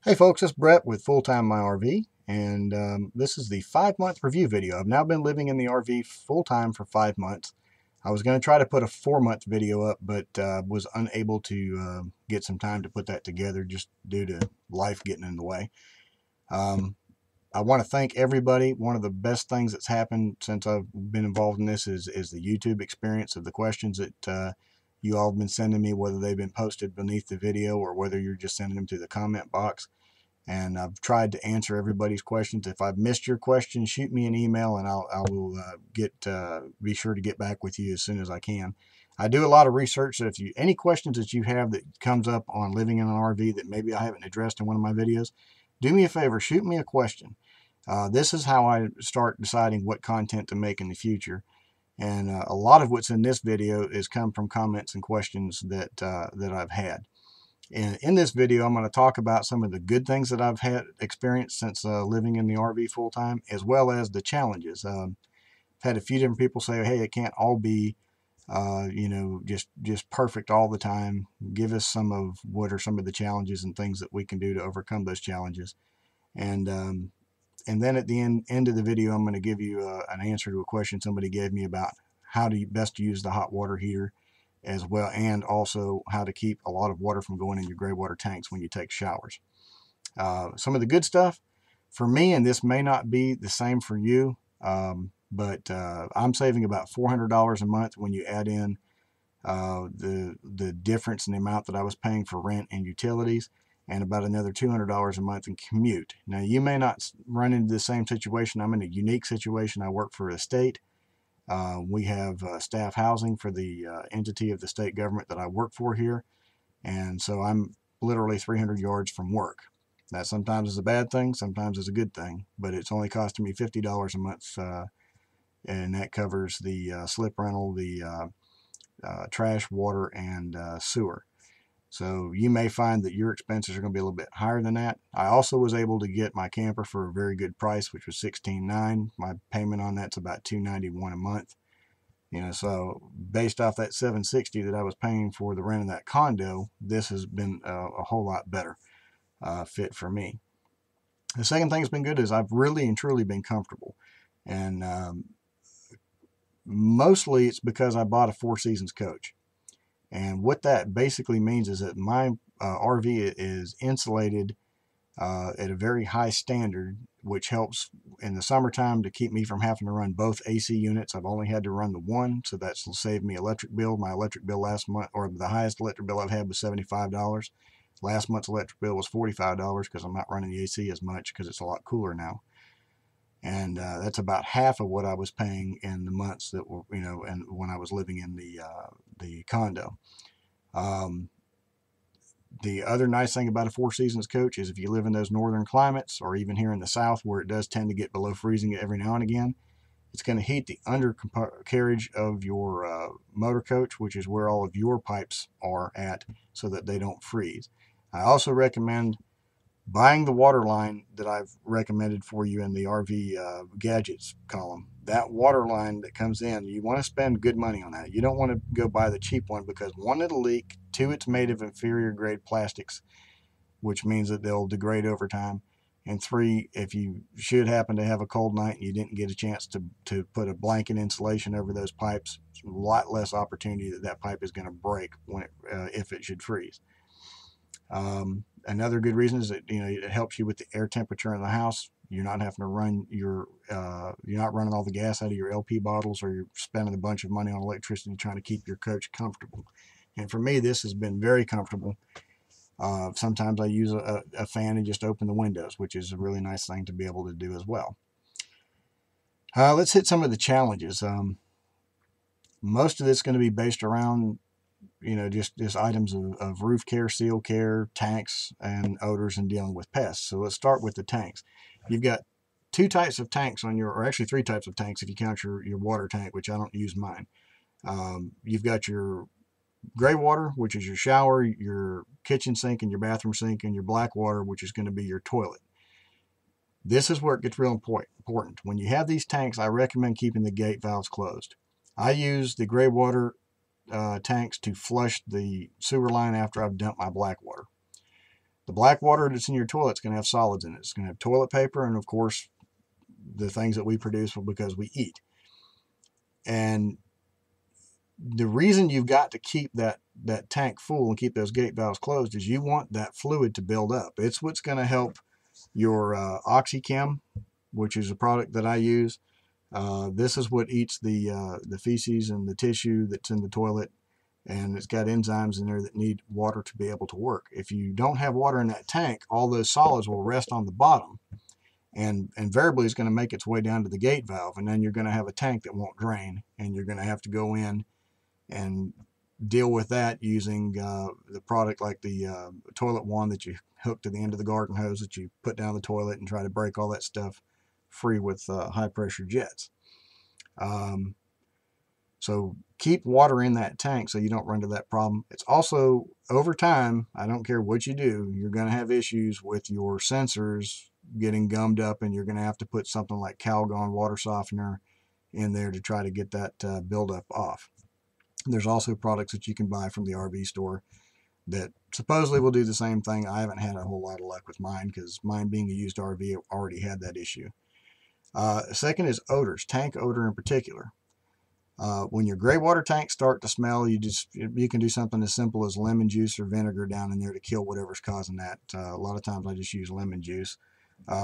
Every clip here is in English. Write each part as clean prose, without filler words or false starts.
Hey folks, it's Brett with Full Time My RV, and this is the 5 month review video. I've now been living in the RV full time for 5 months. I was going to try to put a 4 month video up, but was unable to get some time to put that together just due to life getting in the way. Um, I want to thank everybody. One of the best things that's happened since I've been involved in this is the YouTube experience of the questions that you all have been sending me, whether they've been posted beneath the video or whether you're just sending them to the comment box. And I've tried to answer everybody's questions. If I've missed your question, shoot me an email, and I will be sure to get back with you as soon as I can. I do a lot of research, so if you any questions that you have that comes up on living in an RV that maybe I haven't addressed in one of my videos, do me a favor, shoot me a question. This is how I start deciding what content to make in the future. And a lot of what's in this video is come from comments and questions that I've had. And in this video, I'm going to talk about some of the good things that I've had experienced since living in the RV full time, as well as the challenges. I've had a few different people say, "Hey, it can't all be, just perfect all the time. Give us some of what are some of the challenges and things that we can do to overcome those challenges." And and then at the end of the video, I'm going to give you an answer to a question somebody gave me about how to best use the hot water heater as well, and also how to keep a lot of water from going in your gray water tanks when you take showers. Some of the good stuff for me, and this may not be the same for you, but I'm saving about $400 a month when you add in the difference in the amount that I was paying for rent and utilities, and about another $200 a month in commute. Now, you may not run into the same situation. I'm in a unique situation. I work for a state. We have staff housing for the entity of the state government that I work for here. And so I'm literally 300 yards from work. That sometimes is a bad thing, sometimes is a good thing, but it's only costing me $50 a month, and that covers the slip rental, the trash, water, and sewer. So you may find that your expenses are going to be a little bit higher than that. I also was able to get my camper for a very good price, which was $16,900. My payment on that's about $291 a month. So based off that $760 that I was paying for the rent of that condo, this has been a whole lot better fit for me. The second thing that's been good is I've really and truly been comfortable, and mostly it's because I bought a Four Seasons coach. And what that basically means is that my RV is insulated at a very high standard, which helps in the summertime to keep me from having to run both AC units. I've only had to run the one, so that's saved me electric bill. My electric bill last month, or the highest electric bill I've had, was $75. Last month's electric bill was $45 because I'm not running the AC as much because it's a lot cooler now. And that's about half of what I was paying in the months that were, and when I was living in the condo. The other nice thing about a Four Seasons coach is if you live in those northern climates, or even here in the south where it does tend to get below freezing every now and again, it's going to heat the undercarriage of your motor coach, which is where all of your pipes are at, so that they don't freeze. I also recommend buying the water line that I've recommended for you in the RV gadgets column. That water line that comes in, you want to spend good money on that. You don't want to go buy the cheap one because one, it'll leak, two, it's made of inferior grade plastics, which means that they'll degrade over time, and three, if you should happen to have a cold night and you didn't get a chance to put a blanket insulation over those pipes, a lot less opportunity that pipe is going to break if it should freeze. Another good reason is that it helps you with the air temperature in the house. You're not having to run you're not running all the gas out of your LP bottles, or you're spending a bunch of money on electricity trying to keep your coach comfortable. And for me, this has been very comfortable. Sometimes I use a fan and just open the windows, which is a really nice thing to be able to do as well. Let's hit some of the challenges. Most of this is going to be based around just items of roof care, seal care, tanks, and odors, and dealing with pests. So let's start with the tanks. You've got two types of tanks or actually three types of tanks if you count your water tank, which I don't use mine. You've got your gray water, which is your shower, your kitchen sink, and your bathroom sink, and your black water, which is going to be your toilet. This is where it gets real important. When you have these tanks, I recommend keeping the gate valves closed. I use the gray water tanks to flush the sewer line after I've dumped my black water. The black water that's in your toilet is going to have solids in it. It's going to have toilet paper and, of course, the things that we produce because we eat. And the reason you've got to keep that tank full and keep those gate valves closed is you want that fluid to build up. It's what's going to help your OxyChem, which is a product that I use. This is what eats the feces and the tissue that's in the toilet, and it's got enzymes in there that need water to be able to work. If you don't have water in that tank, all those solids will rest on the bottom, and invariably it's going to make its way down to the gate valve, and then you're going to have a tank that won't drain, and you're going to have to go in and deal with that using the product like the toilet wand that you hook to the end of the garden hose that you put down the toilet and try to break all that stuff free with high pressure jets. So keep water in that tank so you don't run into that problem. It's also, over time, I don't care what you do, you're going to have issues with your sensors getting gummed up, and you're going to have to put something like Calgon water softener in there to try to get that buildup off. There's also products that you can buy from the RV store that supposedly will do the same thing. I haven't had a whole lot of luck with mine because mine, being a used RV, already had that issue. Second is odors, tank odor in particular. When your gray water tanks start to smell, you can do something as simple as lemon juice or vinegar down in there to kill whatever's causing that. A lot of times I just use lemon juice.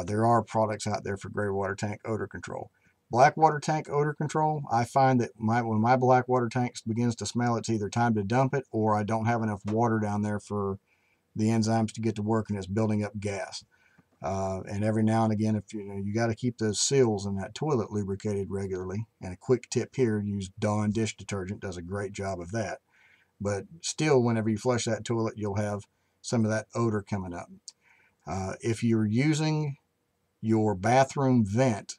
There are products out there for gray water tank odor control. Black water tank odor control, I find that when my black water tank begins to smell, it's either time to dump it or I don't have enough water down there for the enzymes to get to work, and it's building up gas. And every now and again, if you got to keep those seals in that toilet lubricated regularly. And a quick tip here: use Dawn dish detergent, does a great job of that. But still, whenever you flush that toilet, you'll have some of that odor coming up. If you're using your bathroom vent,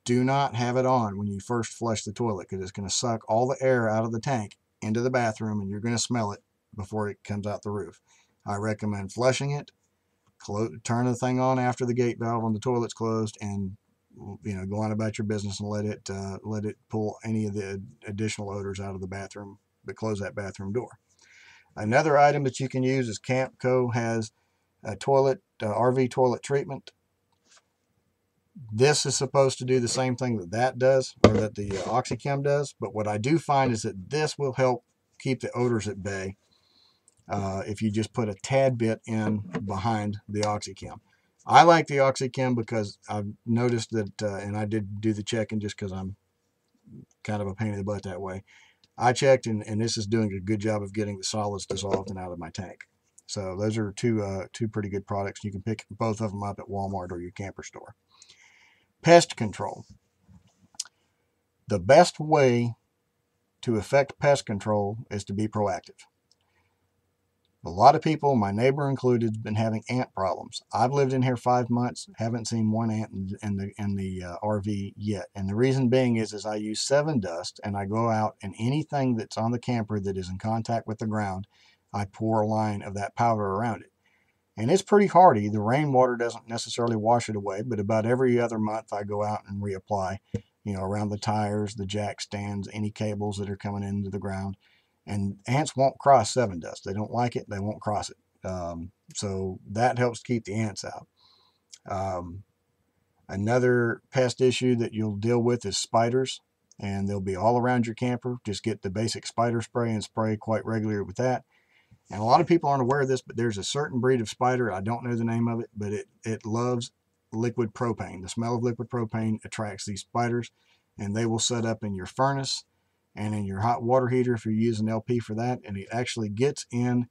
do not have it on when you first flush the toilet, because it's going to suck all the air out of the tank into the bathroom, and you're going to smell it before it comes out the roof. I recommend flushing it, turn the thing on after the gate valve on the toilet's closed, and go on about your business and let it pull any of the additional odors out of the bathroom, but close that bathroom door. Another item that you can use is Campco has a RV toilet treatment. This is supposed to do the same thing that does, or that the OxyChem does, but what I do find is that this will help keep the odors at bay if you just put a tad bit in behind the OxyChem. I like the OxyChem because I've noticed that, and I did do the checking just because I'm kind of a pain in the butt that way. I checked, and this is doing a good job of getting the solids dissolved and out of my tank. So those are two pretty good products. You can pick both of them up at Walmart or your camper store. Pest control. The best way to affect pest control is to be proactive. A lot of people, my neighbor included, have been having ant problems. I've lived in here 5 months, haven't seen one ant in the RV yet. And the reason being is I use 7 Dust, and I go out, and anything that's on the camper that is in contact with the ground, I pour a line of that powder around it. And it's pretty hardy. The rainwater doesn't necessarily wash it away, but about every other month I go out and reapply, around the tires, the jack stands, any cables that are coming into the ground. And ants won't cross 7 Dust. They don't like it. They won't cross it. So that helps keep the ants out. Another pest issue that you'll deal with is spiders, and they'll be all around your camper. Just get the basic spider spray and spray quite regularly with that. And a lot of people aren't aware of this, but there's a certain breed of spider, I don't know the name of it, but it loves liquid propane. The smell of liquid propane attracts these spiders, and they will set up in your furnace and in your hot water heater if you're using LP for that, and it actually gets in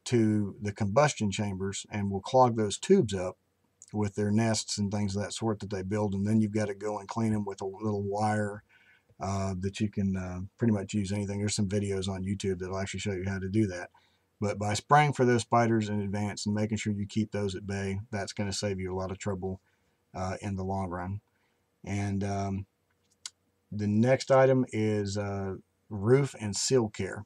to the combustion chambers and will clog those tubes up with their nests and things of that sort that they build, and then you've got to go and clean them with a little wire that you can pretty much use anything. There's some videos on YouTube that'll actually show you how to do that. But by spraying for those spiders in advance and making sure you keep those at bay, that's going to save you a lot of trouble in the long run. And the next item is roof and seal care.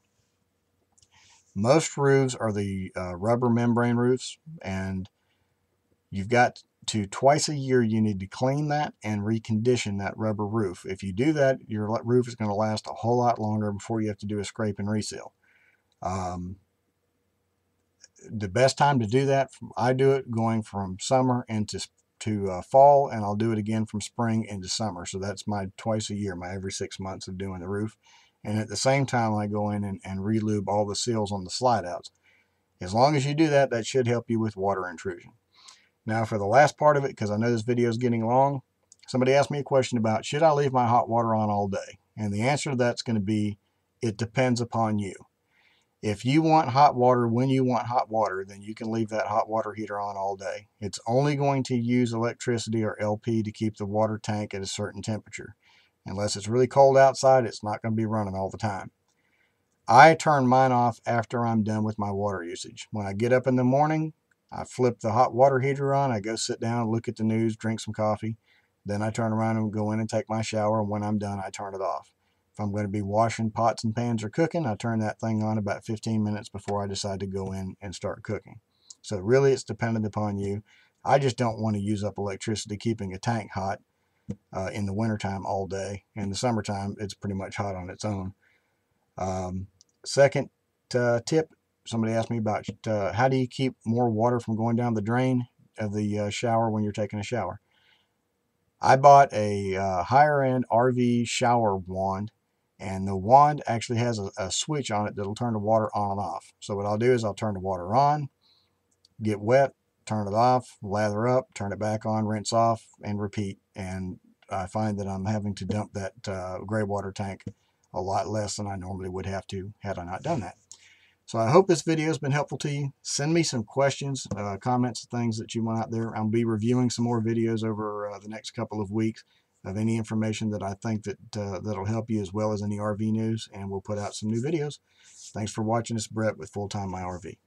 Most roofs are the rubber membrane roofs, and you've got to, twice a year, you need to clean that and recondition that rubber roof. If you do that, your roof is going to last a whole lot longer before you have to do a scrape and reseal. the best time to do that, I do it going from summer into fall, and I'll do it again from spring into summer. So that's my twice a year, my every 6 months of doing the roof. And at the same time, I go in and re-lube all the seals on the slide outs. As long as you do that, that should help you with water intrusion. Now for the last part of it, because I know this video is getting long, somebody asked me a question about, should I leave my hot water on all day? And the answer to that's going to be, it depends upon you. If you want hot water when you want hot water, then you can leave that hot water heater on all day. It's only going to use electricity or LP to keep the water tank at a certain temperature. Unless it's really cold outside, it's not going to be running all the time. I turn mine off after I'm done with my water usage. When I get up in the morning, I flip the hot water heater on, I go sit down, look at the news, drink some coffee. Then I turn around and go in and take my shower, and when I'm done, I turn it off. If I'm going to be washing pots and pans or cooking, I turn that thing on about 15 minutes before I decide to go in and start cooking. So really it's dependent upon you. I just don't want to use up electricity keeping a tank hot in the wintertime all day. In the summertime, it's pretty much hot on its own. Second tip, somebody asked me about how do you keep more water from going down the drain of the shower when you're taking a shower. I bought a higher end RV shower wand, and the wand actually has a switch on it that'll turn the water on and off. So what I'll do is I'll turn the water on, get wet, turn it off, lather up, turn it back on, rinse off, and repeat. And I find that I'm having to dump that gray water tank a lot less than I normally would have to had I not done that. So I hope this video has been helpful to you. Send me some questions, comments, things that you want out there. I'll be reviewing some more videos over the next couple of weeks of any information that I think that that'll help you, as well as any RV news, and we'll put out some new videos. Thanks for watching. This is Brett with Full Time My RV.